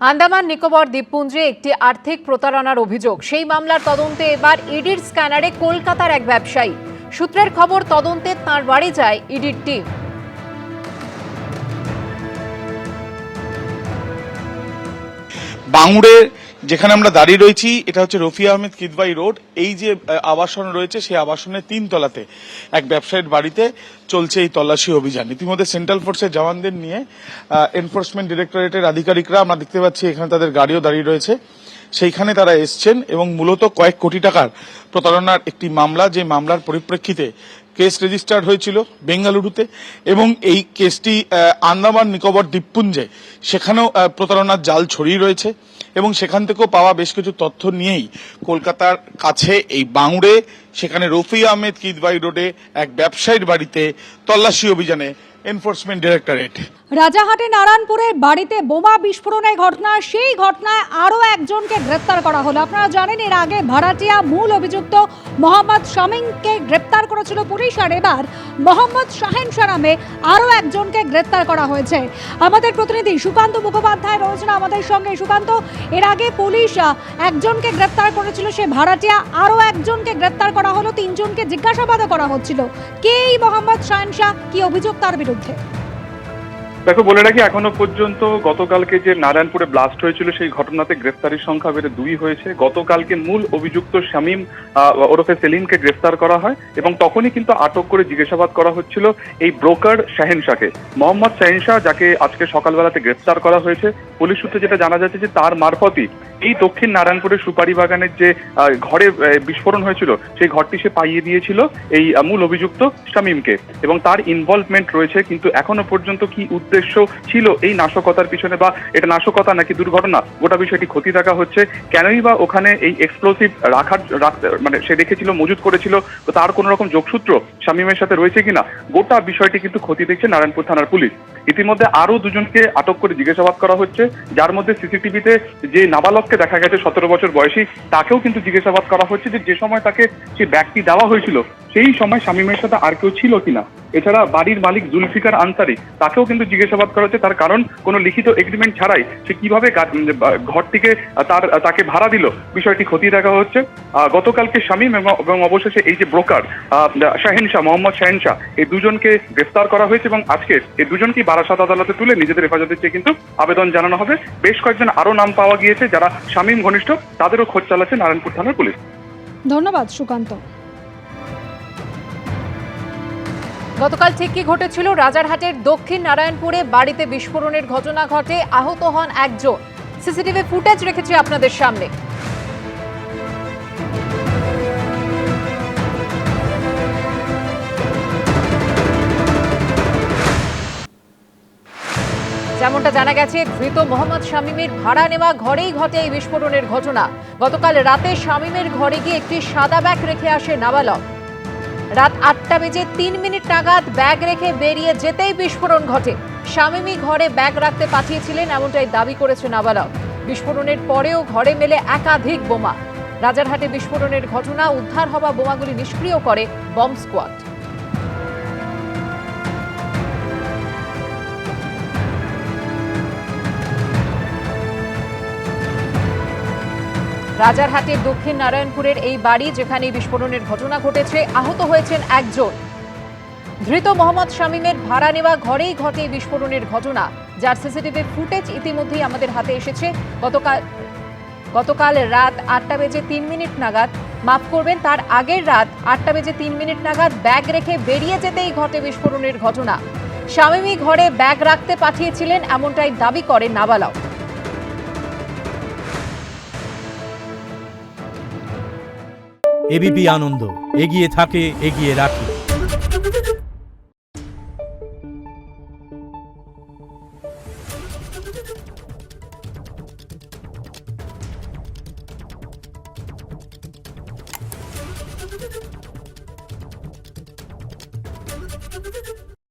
আন্দামান নিকোবর দ্বীপপুঞ্জে একটি আর্থিক প্রতারণার অভিযোগ। সেই মামলার তদন্তে এবার ইডির স্ক্যানারে কলকাতার এক ব্যবসায়ী। সূত্রের খবর, তদন্তে তাঁর বাড়ি যায় ইডির টিম। বাংড়ে যেখানে আমরা দাঁড়িয়ে রয়েছি, এটা হচ্ছে রফি আহমেদ কিদওয়াই রোড। এই যে আবাসন রয়েছে, সেই আবাসনের 3 তলাতে এক ব্যবসায়ীর বাড়িতে চলছে এই তল্লাশি অভিযান। ইতিমধ্যে সেন্ট্রাল ফোর্সের জওয়ানদের নিয়ে এনফোর্সমেন্ট ডিরেক্টরেটের আধিকারিকরা, আমরা দেখতে পাচ্ছি এখানে তাদের গাড়িও দাঁড়িয়ে রয়েছে, সেইখানে তারা এসছেন এবং মূলত কয়েক কোটি টাকার প্রতারণার একটি মামলা, যে মামলার পরিপ্রেক্ষিতে কেস রেজিস্টার্ড হয়েছিল বেঙ্গালুরুতে, এবং এই কেসটি আন্দামান নিকোবর দ্বীপপুঞ্জে সেখানেও প্রতারণার জাল ছড়িয়ে রয়েছে। এবং সেখান থেকেও পাওয়া বেশ কিছু তথ্য নিয়েই কলকাতার কাছে এই বাংড়ে, সেখানে রফি আহমেদ কিদওয়াই রোডে এক ব্যবসায়ীর বাড়িতে তল্লাশি অভিযানে এনফোর্সমেন্ট ডিরেক্টরেট। রাজাহাটে নারায়ণপুরের বাড়িতে বোমা বিস্ফোরণের ঘটনা, সেই ঘটনায় আরও একজনকে গ্রেপ্তার করা হলো। আপনারা জানেন, এর আগে ভাড়াটিয়া মূল অভিযুক্ত মোহাম্মদ শামীমকে গ্রেপ্তার করেছিল পুলিশ, আর এবার মোহাম্মদ শাহেনশা নামে আরও একজনকে গ্রেপ্তার করা হয়েছে। আমাদের প্রতিনিধি সুকান্ত মুখোপাধ্যায় রয়েছেন আমাদের সঙ্গে। সুকান্ত, এর আগে পুলিশ একজনকে গ্রেপ্তার করেছিল, সে ভাড়াটিয়া, আরও একজনকে গ্রেপ্তার করা হলো, 3 জনকে জিজ্ঞাসাবাদও করা হচ্ছিল। কে এই মোহাম্মদ শাহেনশা, কি অভিযোগ তার বিরুদ্ধে? দেখো, বলে রাখি, এখনো পর্যন্ত গতকালকে যে নারায়ণপুরে ব্লাস্ট হয়েছিল সেই ঘটনাতে গ্রেফতারির সংখ্যা বেড়ে 2 হয়েছে। গতকালকে মূল অভিযুক্ত শামীম ওরফে সেলিমকে গ্রেফতার করা হয় এবং তখনই কিন্তু আটক করে জিজ্ঞাসাবাদ করা হচ্ছিল এই ব্রোকার শাহেনশাকে। মোহাম্মদ শাহেনশা, যাকে আজকে সকালবেলাতে গ্রেফতার করা হয়েছে, পুলিশ সূত্রে যেটা জানা যাচ্ছে যে তার মারফতই এই দক্ষিণ নারায়ণপুরের সুপারি বাগানের যে ঘরে বিস্ফোরণ হয়েছিল, সেই ঘরটি সে পাইয়ে দিয়েছিল এই মূল অভিযুক্ত শামীমকে, এবং তার ইনভলভমেন্ট রয়েছে। কিন্তু এখনো পর্যন্ত কি উদ্দেশ্য ছিল এই নাশকতার পিছনে, বা এটা নাশকতা নাকি দুর্ঘটনা, গোটা বিষয়টি খতিয়ে দেখা হচ্ছে। কেনই বা ওখানে এই এক্সপ্লোসিভ মানে সে রেখেছিল, মজুত করেছিল, তো তার কোনো রকম যোগসূত্র শামীমের সাথে রয়েছে কিনা, গোটা বিষয়টি কিন্তু খতিয়ে দেখছে নারায়ণপুর থানার পুলিশ। ইতিমধ্যে আরো 2 জনকে আটক করে জিজ্ঞাসাবাদ করা হচ্ছে, যার মধ্যে সিসিটিভিতে যে নাবালককে দেখা গেছে 17 বছর বয়সী, তাকেও কিন্তু জিজ্ঞাসাবাদ করা হচ্ছে যে সময় তাকে যে ব্যাগটি দেওয়া হয়েছিল সেই সময় শামীমের সাথে আর কেউ ছিল কিনা। এছাড়া বাড়ির মালিক জুলফিকার আনসারি, তাকেও কিন্তু জিজ্ঞাসাবাদ করা হচ্ছে, তার কারণ কোনো লিখিত এগ্রিমেন্ট ছাড়াই সে কিভাবে ঘরটিকে তাকে ভাড়া দিল, বিষয়টি খতিয়ে দেখা হচ্ছে। গতকালকে শামীম এবং অবশেষে এই যে ব্রোকার শাহেনশা, মোহাম্মদ শাহেনশা, এই 2 জনকে গ্রেফতার করা হয়েছে এবং আজকে এই 2 জনকেই বারাসাত আদালতে তুলে নিজেদের হেফাজতে চেয়ে কিন্তু আবেদন জানানো হবে। বেশ কয়েকজন আরো নাম পাওয়া গিয়েছে যারা শামীম ঘনিষ্ঠ, তাদেরও খোঁজ চালাচ্ছে নারায়ণপুর থানার পুলিশ। ধন্যবাদ সুকান্ত। গতকাল ঠিক কি ঘটেছিল? রাজারহাটের দক্ষিণ নারায়ণপুরে বাড়িতে বিস্ফোরণের ঘটনা ঘটে, আহত হন একজন। সিসিটিভি ফুটেজ রেখেছি আপনাদের সামনে। যেমনটা জানা গেছে, ধৃত মোহাম্মদ শামীমের ভাড়া নেওয়া ঘরেই ঘটে এই বিস্ফোরণের ঘটনা। গতকাল রাতে শামীমের ঘরে গিয়ে একটি সাদা ব্যাগ রেখে আসে নাবালক। রাত 8:03 নাগাদ ব্যাগ রেখে বেরিয়ে যেতেই বিস্ফোরণ ঘটে। শামীমই ঘরে ব্যাগ রাখতে পাঠিয়েছিলেন, এমনটাই দাবি করেছে নাবালক। বিস্ফোরণের পরেও ঘরে মেলে একাধিক বোমা। রাজারহাটে বিস্ফোরণের ঘটনা, উদ্ধার হওয়া বোমাগুলি নিষ্ক্রিয় করে বম্ব স্কোয়াড। রাজারহাটের দক্ষিণ নারায়ণপুরের এই বাড়ি, যেখানে বিস্ফোরণের ঘটনা ঘটেছে, আহত হয়েছেন একজন। ধৃত মোহাম্মদ শামীমের ভাড়া নেওয়া ঘরেই ঘটে বিস্ফোরণের ঘটনা, যার সিসিটিভি ফুটেজ ইতিমধ্যেই আমাদের হাতে এসেছে। গতকাল রাত 8:03 নাগাদ, মাফ করবেন, তার আগের রাত 8:03 নাগাদ ব্যাগ রেখে বেরিয়ে যেতেই ঘটে বিস্ফোরণের ঘটনা। শামীমই ঘরে ব্যাগ রাখতে পাঠিয়েছিলেন, এমনটাই দাবি করে নাবালক। এবিপি আনন্দ, এগিয়ে থাকে, এগিয়ে রাখে।